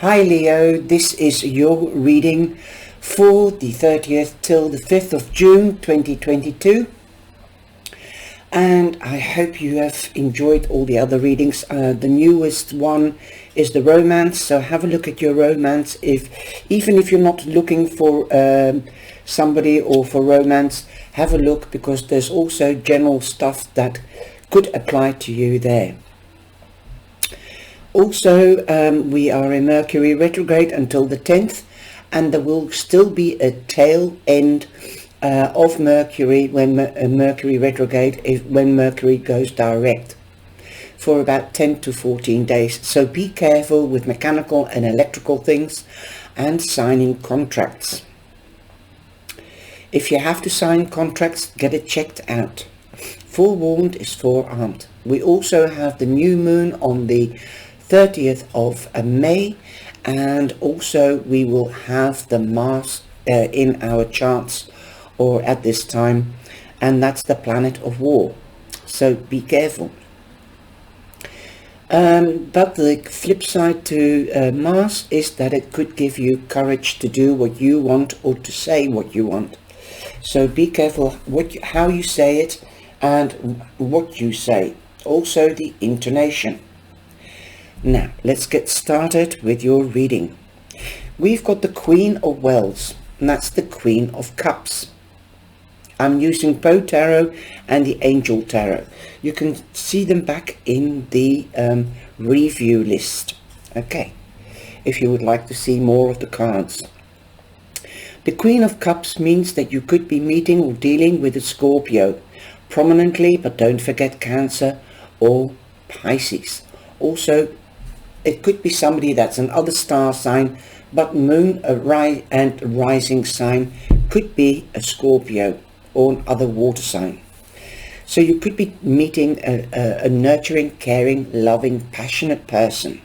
Hi Leo, this is your reading for the 30th till the 5th of June 2022, and I hope you have enjoyed all the other readings. The newest one is the romance, so have a look at your romance. Even if you're not looking for somebody or for romance, have a look, because there's also general stuff that could apply to you there. Also, we are in Mercury retrograde until the 10th, and there will still be a tail end of Mercury when Mercury retrograde when Mercury goes direct for about 10 to 14 days. So be careful with mechanical and electrical things and signing contracts. If you have to sign contracts, get it checked out. Forewarned is forearmed. We also have the new moon on the 30th of May, and also we will have the Mars in our charts, or at this time, and that's the planet of war, so be careful. But the flip side to Mars is that it could give you courage to do what you want or to say what you want, so be careful how you say it and what you say, also the intonation. Now, let's get started with your reading. We've got the Queen of Wells, and that's the Queen of Cups. I'm using Pro Tarot and the Angel Tarot. You can see them back in the review list. Okay, if you would like to see more of the cards. The Queen of Cups means that you could be meeting or dealing with a Scorpio prominently, but don't forget Cancer or Pisces. Also, it could be somebody that's another star sign, but moon and rising sign could be a Scorpio or another water sign. So you could be meeting a nurturing, caring, loving, passionate person.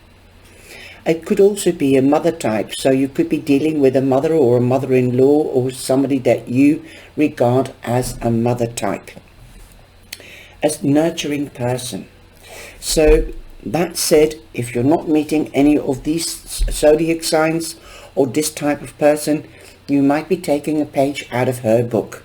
It could also be a mother type, so you could be dealing with a mother or a mother-in-law or somebody that you regard as a mother type, as nurturing person. So that said, if you're not meeting any of these zodiac signs or this type of person, you might be taking a page out of her book.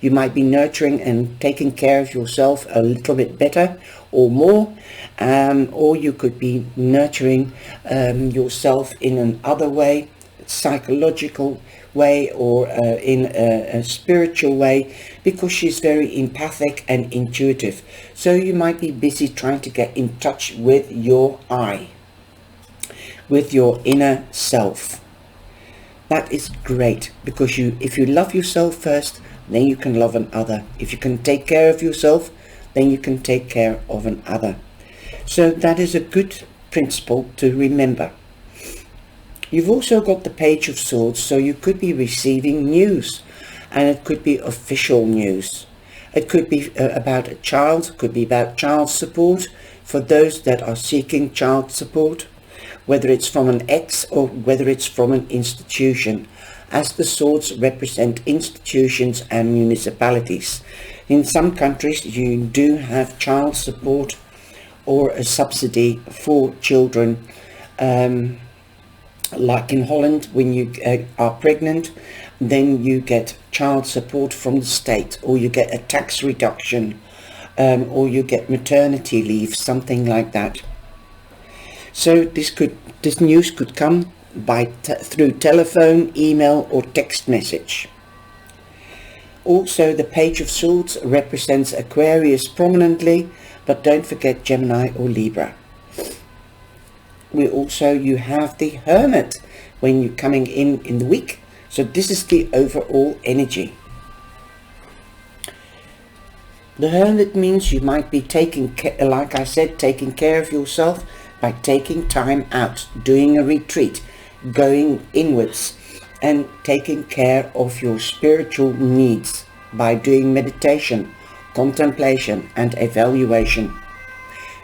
You might be nurturing and taking care of yourself a little bit better or more, or you could be nurturing yourself in another way, psychological way, or in a spiritual way, because she's very empathic and intuitive. So you might be busy trying to get in touch with your I, with your inner self. That is great, because if you love yourself first, then you can love another. If you can take care of yourself, then you can take care of another. So that is a good principle to remember. You've also got the Page of Swords, so you could be receiving news, and it could be official news. It could be about a child, it could be about child support for those that are seeking child support, whether it's from an ex or whether it's from an institution, as the swords represent institutions and municipalities. In some countries you do have child support or a subsidy for children, like in Holland, when you are pregnant, then you get child support from the state, or you get a tax reduction, or you get maternity leave, something like that. So this news could come through telephone, email, or text message. Also, the Page of Swords represents Aquarius prominently, but don't forget Gemini or Libra. You have the Hermit when you're coming in the week. So this is the overall energy. The Hermit means you might be taking care of yourself by taking time out, doing a retreat, going inwards, and taking care of your spiritual needs by doing meditation, contemplation, and evaluation.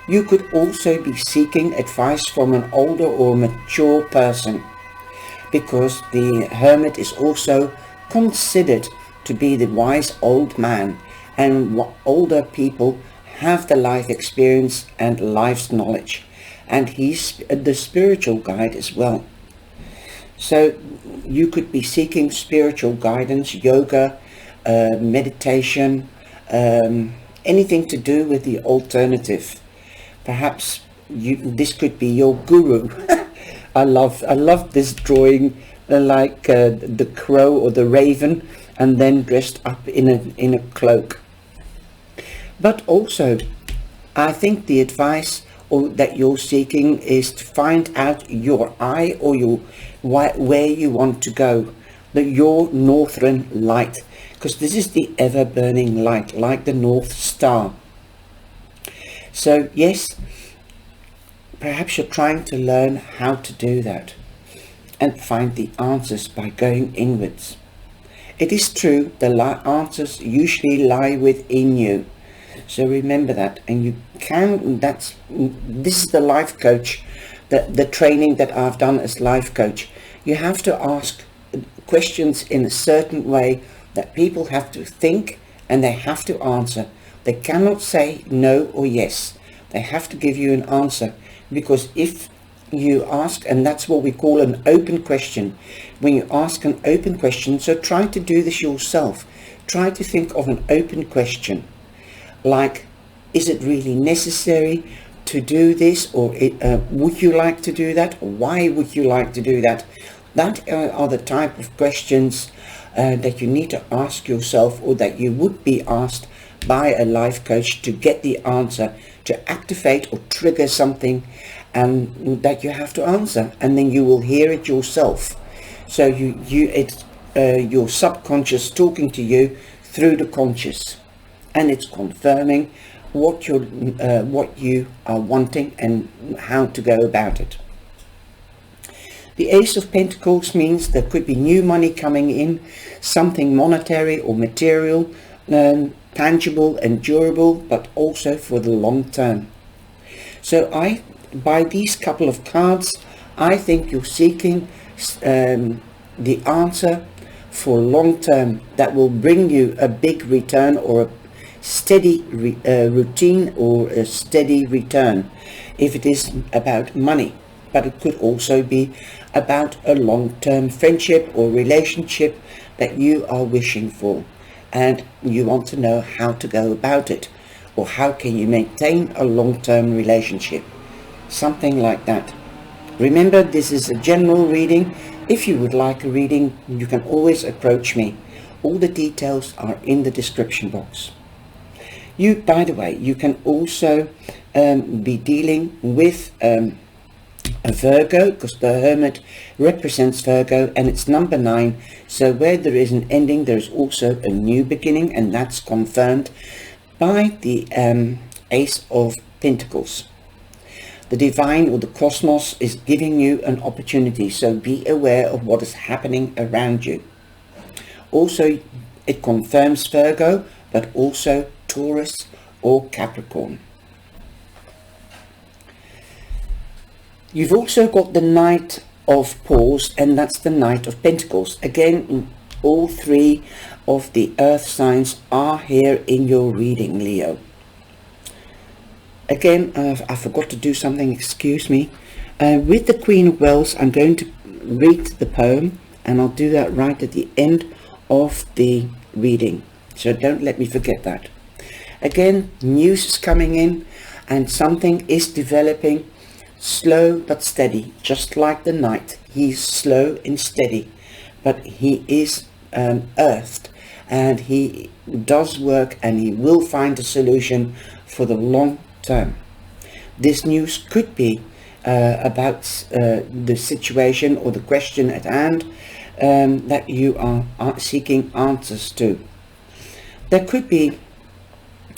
You could also be seeking advice from an older or mature person, because the Hermit is also considered to be the wise old man, and older people have the life experience and life's knowledge, and he's the spiritual guide as well. So you could be seeking spiritual guidance, yoga, meditation, anything to do with the alternative. Perhaps this could be your guru. I love this drawing, like the crow or the raven, and then dressed up in a cloak. But also, I think the advice that you're seeking is to find out your eye, or where you want to go, your northern light, because this is the ever burning light, like the North Star. So yes, perhaps you're trying to learn how to do that and find the answers by going inwards. It is true, the answers usually lie within you. So remember that, and you can, this is the life coach, the training that I've done as life coach. You have to ask questions in a certain way that people have to think, and they have to answer. They cannot say no or yes. They have to give you an answer, because if you ask, and that's what we call an open question, when you ask an open question, so try to do this yourself. Try to think of an open question, like, is it really necessary to do this, or would you like to do that, or why would you like to do that? That are the type of questions that you need to ask yourself, or that you would be asked by a life coach to get the answer, to activate or trigger something, and that you have to answer, and then you will hear it yourself. So it's your subconscious talking to you through the conscious, and it's confirming what you are wanting and how to go about it. The Ace of Pentacles means there could be new money coming in, something monetary or material, tangible and durable, but also for the long term. So by these couple of cards, I think you're seeking the answer for long term that will bring you a big return, or a steady routine, or a steady return, if it is about money. But it could also be about a long-term friendship or relationship that you are wishing for, and you want to know how to go about it, or how can you maintain a long-term relationship, something like that. Remember, this is a general reading. If you would like a reading, you can always approach me. All the details are in the description box. By the way, you can also be dealing with a Virgo, because the Hermit represents Virgo, and it's number 9. So where there is an ending, there's also a new beginning, and that's confirmed by the Ace of Pentacles. The divine, or the cosmos, is giving you an opportunity, so be aware of what is happening around you. Also, it confirms Virgo, but also Taurus or Capricorn. You've also got the Knight of Paws, and that's the Knight of Pentacles. Again, all 3 of the earth signs are here in your reading, Leo. Again, I forgot to do something, excuse me. With the Queen of Wells, I'm going to read the poem, and I'll do that right at the end of the reading. So don't let me forget that. Again, news is coming in, and something is developing. Slow but steady, just like the Knight. He's slow and steady, but he is earthed, and he does work, and he will find a solution for the long term. This news could be about the situation or the question at hand that you are seeking answers to. There could be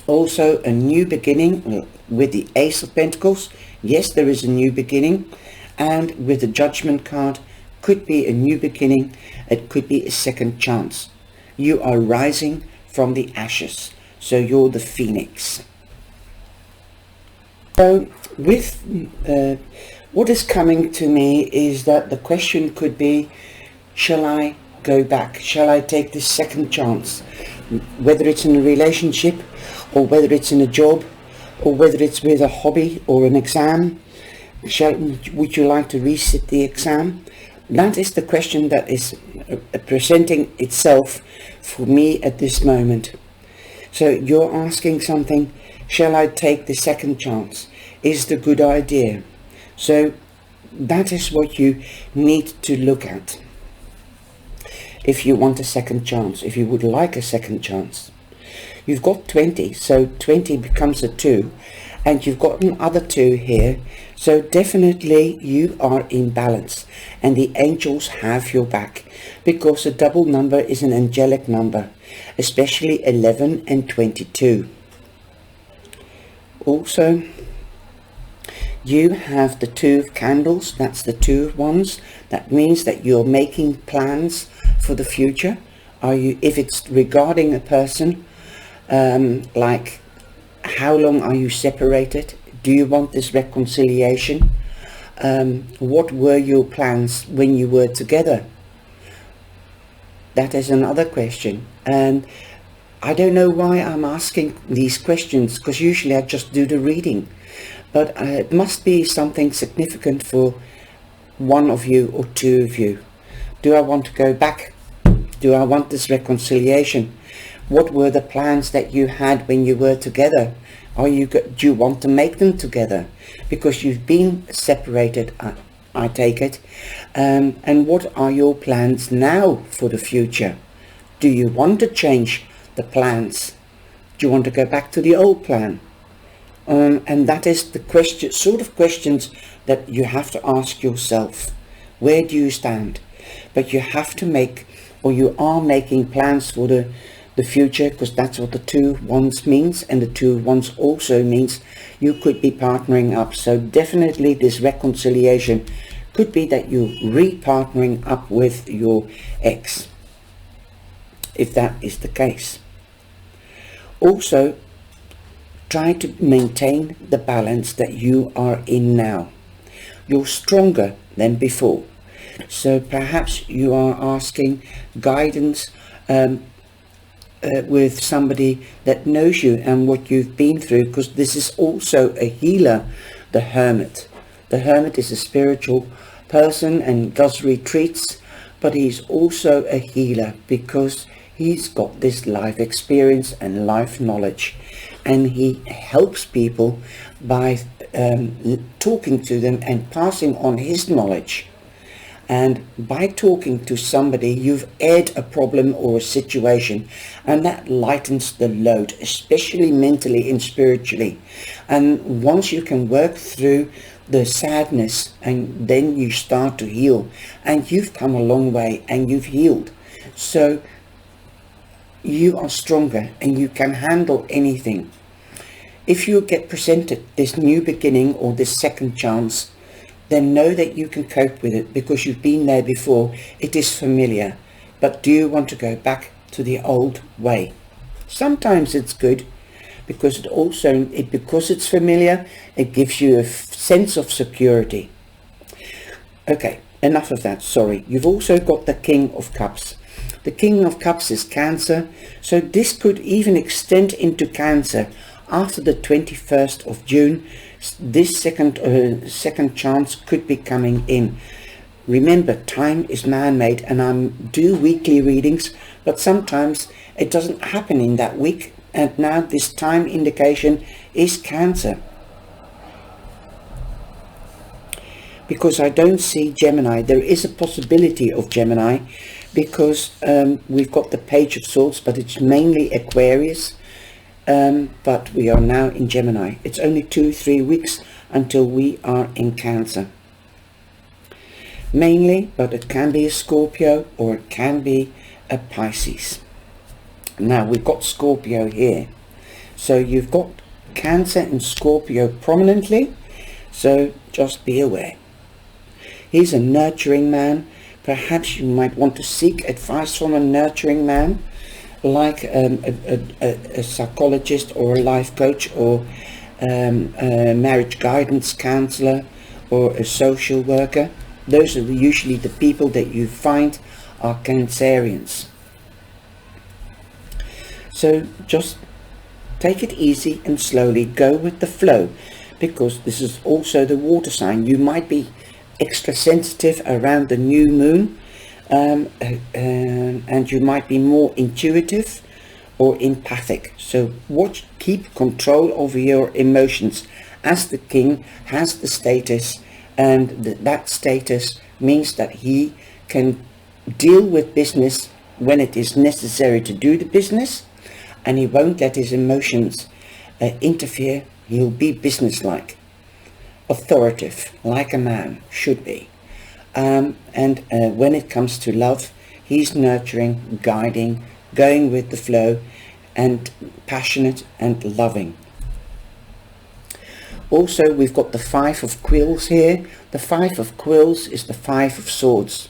also a new beginning with the Ace of Pentacles. Yes, there is a new beginning, and with the Judgment card, could be a new beginning. It could be a second chance. You are rising from the ashes, so you're the phoenix. So with what is coming to me is that the question could be, shall I go back? Shall I take this second chance? Whether it's in a relationship, or whether it's in a job, or whether it's with a hobby or an exam. Would you like to resit the exam? That is the question that is presenting itself for me at this moment. So you're asking something, shall I take the second chance? Is it a good idea? So that is what you need to look at. If you want a second chance, if you would like a second chance. You've got 20, so 20 becomes a 2, and you've got another 2 here, so definitely you are in balance, and the angels have your back, because a double number is an angelic number, especially 11 and 22. Also, you have the 2 of candles, that's the 2 of wands. That means that you're making plans for the future. If it's regarding a person, like how long are you separated? Do you want this reconciliation? What were your plans when you were together? That is another question. And I don't know why I'm asking these questions, because usually I just do the reading. But it must be something significant for one of you or 2 of you. Do I want to go back? Do I want this reconciliation? What were the plans that you had when you were together? Do you want to make them together? Because you've been separated, I take it. And what are your plans now for the future? Do you want to change the plans? Do you want to go back to the old plan? And that is the question, sort of questions that you have to ask yourself. Where do you stand? But you have to make, or you are making plans for the future, because that's what the 2 wands means, and the 2 wands also means you could be partnering up. So definitely this reconciliation could be that you're re-partnering up with your ex, if that is the case. Also, try to maintain the balance that you are in now. You're stronger than before. So perhaps you are asking guidance with somebody that knows you and what you've been through, because this is also a healer, the Hermit. The Hermit is a spiritual person and does retreats, but he's also a healer because he's got this life experience and life knowledge, and he helps people by talking to them and passing on his knowledge. And by talking to somebody, you've aired a problem or a situation, and that lightens the load, especially mentally and spiritually. And once you can work through the sadness, and then you start to heal, and you've come a long way and you've healed. So you are stronger and you can handle anything. If you get presented this new beginning or this second chance, then know that you can cope with it because you've been there before. It is familiar. But do you want to go back to the old way? Sometimes it's good because because it's familiar, it gives you a sense of security. Okay, enough of that, sorry. You've also got the King of Cups. The King of Cups is Cancer, so this could even extend into Cancer after the 21st of June. This second chance could be coming in. Remember, time is man-made, and I do weekly readings, but sometimes it doesn't happen in that week, and now this time indication is Cancer. Because I don't see Gemini. There is a possibility of Gemini because we've got the Page of Swords, but it's mainly Aquarius. But we are now in Gemini. It's only 2-3 weeks until we are in Cancer. Mainly, but it can be a Scorpio or it can be a Pisces. Now we've got Scorpio here. So you've got Cancer and Scorpio prominently. So just be aware. He's a nurturing man. Perhaps you might want to seek advice from a nurturing man, like a psychologist or a life coach or a marriage guidance counselor or a social worker. Those are usually the people that you find are Cancerians. So just take it easy and slowly, go with the flow, because this is also the water sign. You might be extra sensitive around the new moon, and you might be more intuitive or empathic. So keep control over your emotions, as the king has the status, and that status means that he can deal with business when it is necessary to do the business, and he won't let his emotions interfere. He'll be businesslike, authoritative, like a man should be. And when it comes to love, he's nurturing, guiding, going with the flow, and passionate and loving. Also, we've got the Five of Quills here. The Five of Quills is the Five of Swords.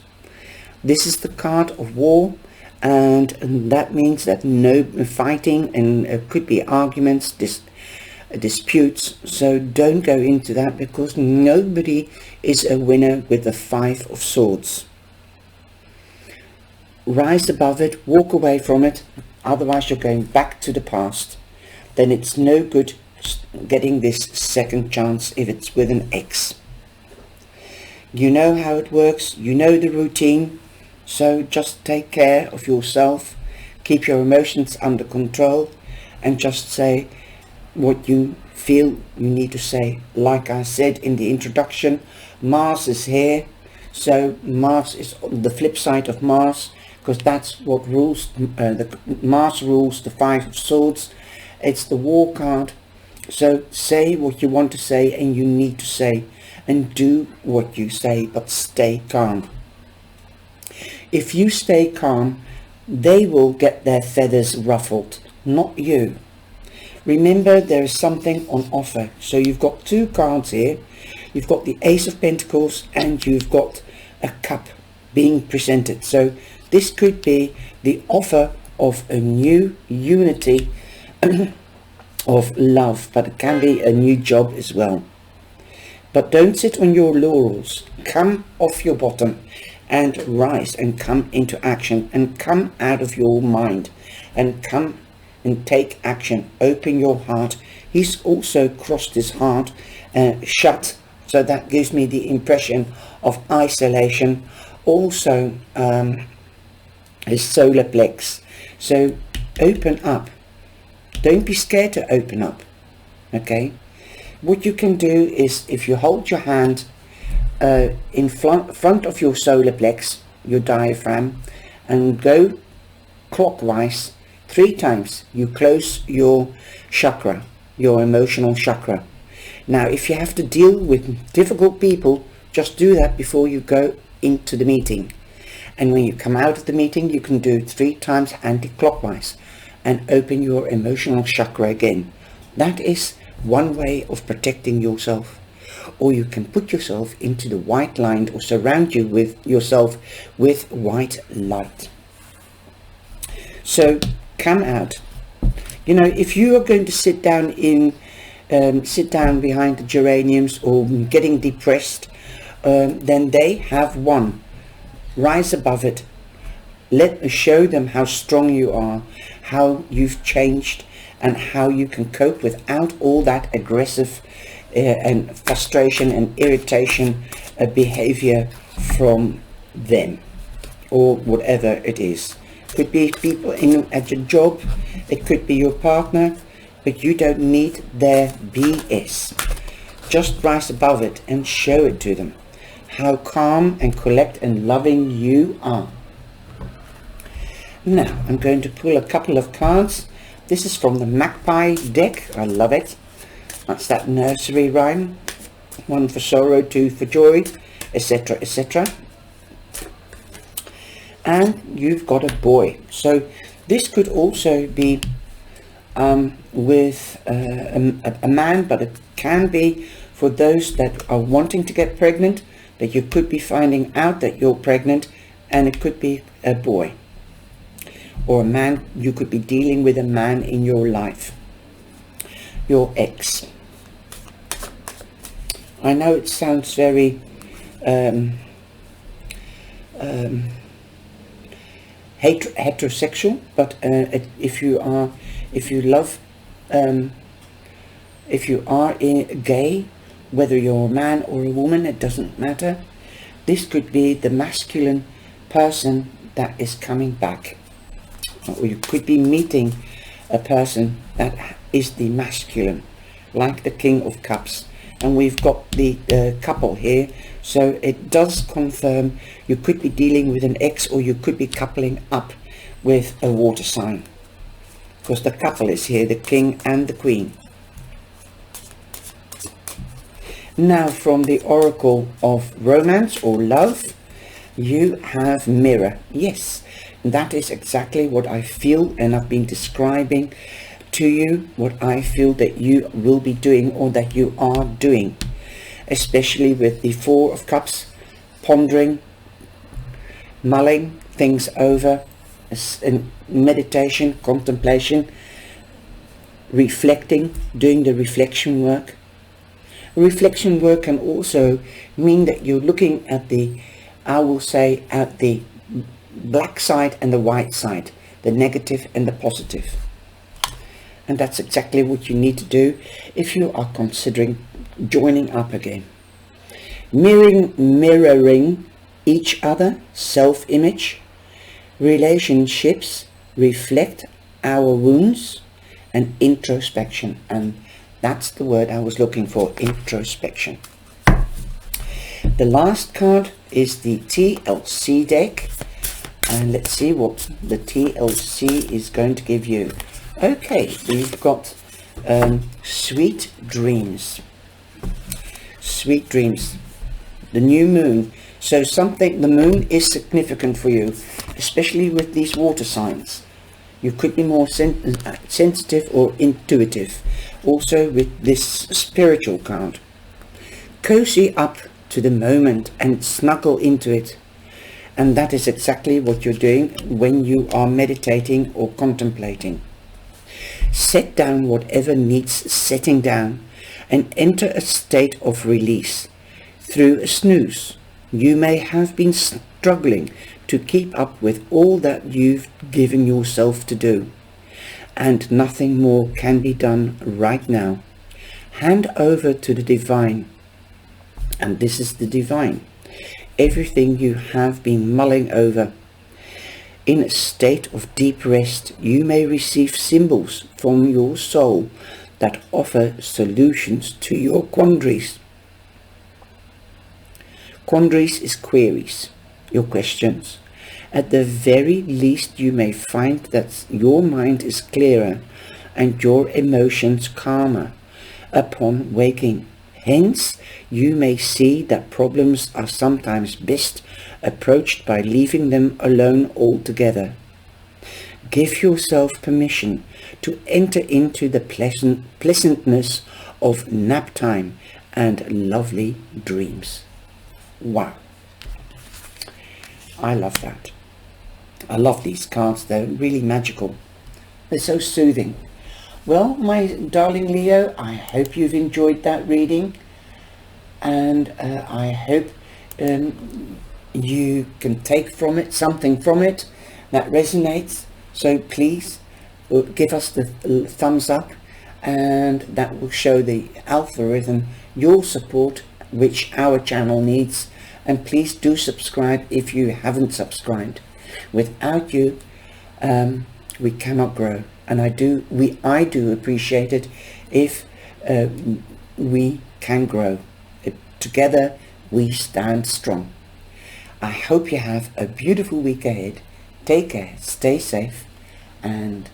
This is the card of war, and that means that no fighting, and could be arguments, disputes. So don't go into that, because nobody is a winner with the Five of Swords. Rise above it, walk away from it, otherwise you're going back to the past. Then it's no good getting this second chance if it's with an X. You know how it works, you know the routine, so just take care of yourself, keep your emotions under control, and just say what you feel you need to say. Like I said in the introduction, Mars is here, so Mars is the flip side of Mars, because that's what rules. Mars rules the Five of Swords. It's the war card. So say what you want to say and you need to say, and do what you say, but stay calm. If you stay calm, they will get their feathers ruffled, not you. Remember, there is something on offer. So you've got two cards here. You've got the Ace of Pentacles and you've got a cup being presented. So this could be the offer of a new unity of love, but it can be a new job as well. But don't sit on your laurels. Come off your bottom and rise and come into action, and come out of your mind and come and take action. Open your heart. He's also crossed his heart shut, so that gives me the impression of isolation. Also his solar plex. So open up. Don't be scared to open up. Okay, what you can do is, if you hold your hand in front of your solar plex, your diaphragm, and go clockwise 3 times, you close your chakra, your emotional chakra. Now, if you have to deal with difficult people, just do that before you go into the meeting. And when you come out of the meeting, you can do 3 times anti-clockwise and open your emotional chakra again. That is one way of protecting yourself. Or you can put yourself into the white line, or surround you with yourself with white light. So come out. You know, if you are going to sit down behind the geraniums or getting depressed, then they have won. Rise above it. Show them how strong you are, how you've changed, and how you can cope without all that aggressive and frustration and irritation behavior from them, or whatever it is. Could be people at your job, it could be your partner, but you don't need their BS. Just rise above it and show it to them how calm and collect and loving you are. Now I'm going to pull a couple of cards. This is from the Magpie deck. I love it. That's that nursery rhyme. 1 for sorrow, 2 for joy, etc., etc. And you've got a boy. So this could also be with a man, but it can be for those that are wanting to get pregnant, that you could be finding out that you're pregnant, and it could be a boy. Or a man, you could be dealing with a man in your life, your ex. I know it sounds very heterosexual, but if you are gay, whether you're a man or a woman, it doesn't matter. This could be the masculine person that is coming back, or you could be meeting a person that is the masculine, like the King of Cups, and we've got the couple here, so it does confirm you could be dealing with an ex, or you could be coupling up with a water sign, because the couple is here, the King and the Queen. Now, from the Oracle of Romance or Love, you have Mirror. Yes, that is exactly what I feel, and I've been describing to you what I feel that you will be doing, or that you are doing, especially with the Four of Cups, pondering, mulling things over, in meditation, contemplation, reflecting, doing the reflection work. Reflection work can also mean that you're looking at the, I will say, at the black side and the white side, the negative and the positive. And that's exactly what you need to do if you are considering joining up again. Mirroring each other, self-image, relationships reflect our wounds, and introspection. And that's the word I was looking for, introspection. The last card is the TLC deck, and let's see what the TLC is going to give you. Okay, we've got sweet dreams. Sweet dreams. The new moon. So something, the moon is significant for you, especially with these water signs. You could be more sensitive or intuitive. Also with this spiritual card. Cozy up to the moment and snuggle into it. And that is exactly what you're doing when you are meditating or contemplating. Set down whatever needs setting down and enter a state of release. Through a snooze, you may have been struggling to keep up with all that you've given yourself to do, and nothing more can be done right now. Hand over to the divine, and this is the divine, everything you have been mulling over. In a state of deep rest, you may receive symbols from your soul that offer solutions to your quandaries. Quandaries is queries, your questions. At the very least, you may find that your mind is clearer and your emotions calmer upon waking. Hence, you may see that problems are sometimes best approached by leaving them alone altogether. Give yourself permission to enter into the pleasantness of nap time and lovely dreams. Wow. I love that. I love these cards. They're really magical. They're so soothing. Well, my darling Leo, I hope you've enjoyed that reading, and I hope you can take from it something from it that resonates. So please give us the thumbs up, and that will show the algorithm your support, which our channel needs. And please do subscribe if you haven't subscribed. Without you, we cannot grow. And I do appreciate it if we can grow. Together we stand strong. I hope you have a beautiful week ahead. Take care, stay safe, and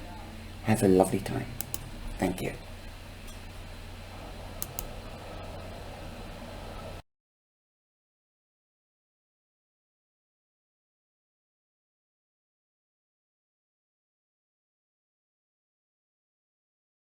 have a lovely time. Thank you.